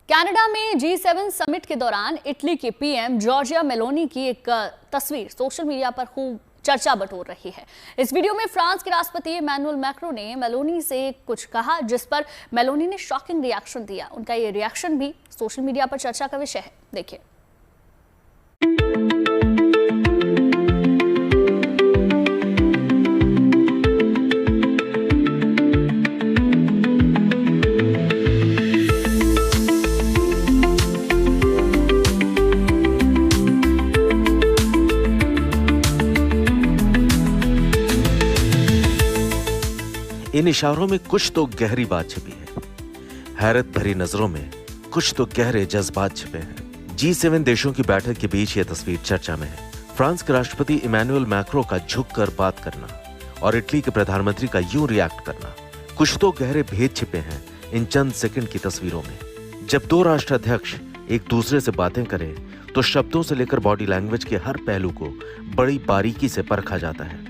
Canada में G7 summit के दौरान इटली के पीएम जॉर्जिया मेलोनी की एक तस्वीर सोशल मीडिया पर खूब चर्चा बटोर रही है। इस वीडियो में फ्रांस के राष्ट्रपति इमैनुअल मैक्रों ने मेलोनी से कुछ कहा, जिस पर मेलोनी ने शॉकिंग रिएक्शन दिया। उनका ये रिएक्शन भी सोशल मीडिया पर चर्चा का विषय है। देखिए। इन इशारों में कुछ तो गहरी बात छिपी है। हैरत भरी नजरों में कुछ तो गहरे जज्बात छिपे हैं। G7 देशों की बैठक के बीच यह तस्वीर चर्चा में है। फ्रांस के राष्ट्रपति इमैनुअल मैक्रों का झुककर बात करना और इटली के प्रधानमंत्री का यूं रिएक्ट करना। कुछ तो गहरे भेद छिपे हैं इन चंद सेकंड की तस्वीरों में। जब दो राष्ट्राध्यक्ष एक दूसरे से बातें करें तो शब्दों से लेकर बॉडी लैंग्वेज के हर पहलू को बड़ी बारीकी से परखा जाता है।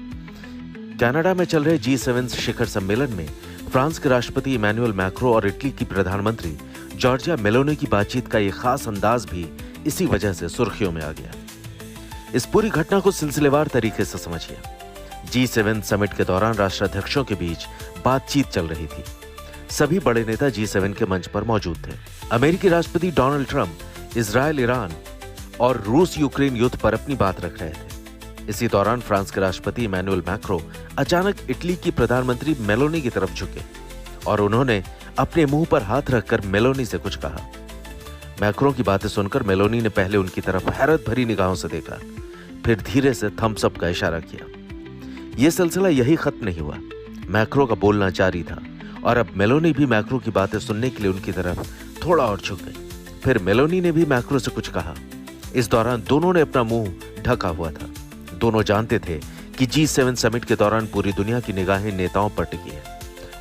कनाडा में चल रहे G7 शिखर सम्मेलन में फ्रांस के राष्ट्रपति इमैनुअल मैक्रों और इटली की प्रधानमंत्री जॉर्जिया मेलोनी की बातचीत का ये खास अंदाज भी इसी वजह से सुर्खियों में आ गया। इस पूरी घटना को सिलसिलेवार तरीके से समझिए। G7 समिट के दौरान राष्ट्राध्यक्षों के बीच बातचीत चल रही थी। सभी बड़े नेता G7 के मंच पर मौजूद थे। अमेरिकी राष्ट्रपति डोनाल्ड ट्रंप इजरायल, ईरान और रूस यूक्रेन युद्ध पर अपनी बात रख रहे थे। इसी दौरान फ्रांस के राष्ट्रपति इमैनुअल मैक्रों अचानक इटली की प्रधानमंत्री मेलोनी की तरफ झुके और उन्होंने अपने मुंह पर हाथ रखकर मेलोनी से कुछ कहा। मैक्रों की बातें सुनकर मेलोनी ने पहले उनकी तरफ हैरत भरी निगाहों से देखा, फिर धीरे से थम्स अप का इशारा किया। यह सिलसिला यही खत्म नहीं हुआ। मैक्रों का बोलना जारी था और अब मेलोनी भी मैक्रों की बातें सुनने के लिए उनकी तरफ थोड़ा और झुक गई। फिर मेलोनी ने भी मैक्रों से कुछ कहा। इस दौरान दोनों ने अपना मुंह ढका हुआ था। दोनों जानते थे कि G7 समिट के दौरान पूरी दुनिया की निगाहें नेताओं पर टिकी है।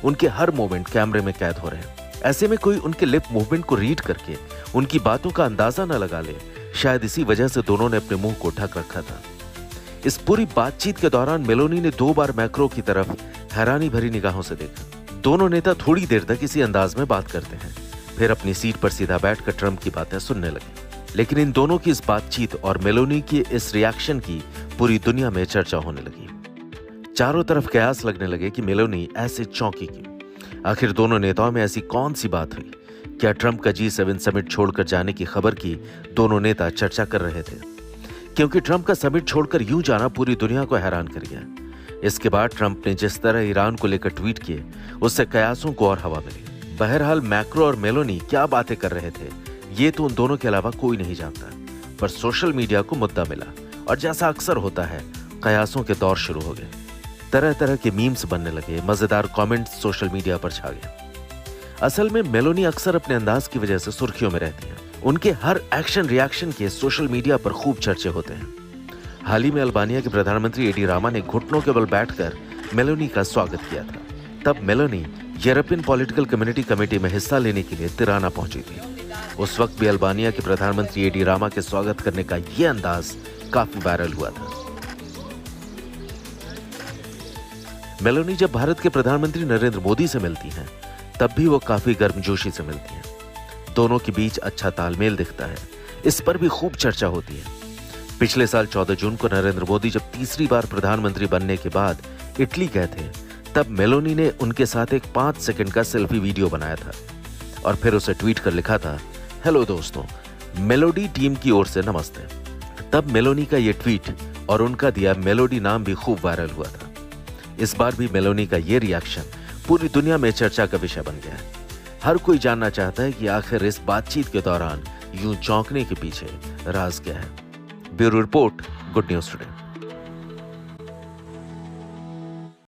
उनके हर मूवमेंट कैमरे में कैद हो रहे हैं। ऐसे में कोई उनके लिप मूवमेंट को रीड करके उनकी बातों का अंदाजा न लगा ले। शायद इसी वजह से दोनों ने अपने मुंह को ढक रखा था। इस पूरी बातचीत के दौरान मेलोनी ने 2 बार मैक्रों की तरफ हैरानी भरी निगाहों से देखा। दोनों नेता थोड़ी देर तक इसी अंदाज में बात करते हैं, फिर अपनी सीट पर सीधा बैठकर ट्रंप की बातें सुनने लगे। लेकिन इन दोनों की इस बातचीत और मेलोनी की इस रिएक्शन की पूरी दुनिया में चर्चा होने लगी। चारों तरफ कयास लगने लगे कि मेलोनी ऐसे चौंकी क्यों। आखिर दोनों नेताओं में ऐसी कौन सी बात हुई? क्या ट्रंप का G7 समिट छोड़कर जाने की खबर की दोनों नेता चर्चा कर रहे थे? क्योंकि ट्रंप का समिट छोड़कर यूं जाना पूरी दुनिया को हैरान कर गया। इसके बाद ट्रंप ने जिस तरह ईरान को लेकर ट्वीट किए, उससे कयासों को और हवा मिली। बहरहाल मैक्रो और मेलोनी क्या बातें कर रहे थे ये तो उन दोनों के अलावा कोई नहीं जानता, पर सोशल मीडिया को मुद्दा मिला और जैसा अक्सर होता है कयासों के दौर शुरू हो गए। तरह तरह के मीम्स बनने लगे, मजेदार कमेंट्स सोशल मीडिया पर छा गए। असल में मेलोनी अक्सर अपने अंदाज की वजह से सुर्खियों में रहती हैं। उनके हर एक्शन रिएक्शन के सोशल मीडिया पर खूब चर्चे होते हैं। हाल ही में अल्बानिया के प्रधानमंत्री एडी रामा ने घुटनों के बल बैठकर मेलोनी का स्वागत किया था। तब Meloni European political community committee में हिस्सा लेने के लिए तिराना पहुंची थी। उस वक्त भी अल्बानिया के प्रधानमंत्री एडी रामा के स्वागत करने का यह अंदाज काफी वायरल हुआ था। मेलोनी जब भारत के प्रधानमंत्री नरेंद्र मोदी से मिलती हैं, तब भी वो काफी गर्मजोशी से मिलती हैं। दोनों के बीच अच्छा तालमेल दिखता है। इस पर भी खूब चर्चा होती है। पिछले साल 14 जून को नरेंद्र मोदी जब तीसरी बार प्रधानमंत्री बनने के बाद इटली गए थे, तब मेलोनी ने उनके साथ एक 5 सेकंड का सेल्फी वीडियो बनाया था और फिर उसे ट्वीट कर लिखा था, हेलो दोस्तों, मेलोडी टीम की ओर से नमस्ते। तब मेलोनी का ये ट्वीट और उनका दिया मेलोडी नाम भी खूब वायरल हुआ था। इस बार भी मेलोनी का ये रिएक्शन पूरी दुनिया में चर्चा का विषय बन गया है। हर कोई जानना चाहता है कि आखिर इस बातचीत के दौरान यूं चौंकने के पीछे राज क्या है। Bureau report, good news today.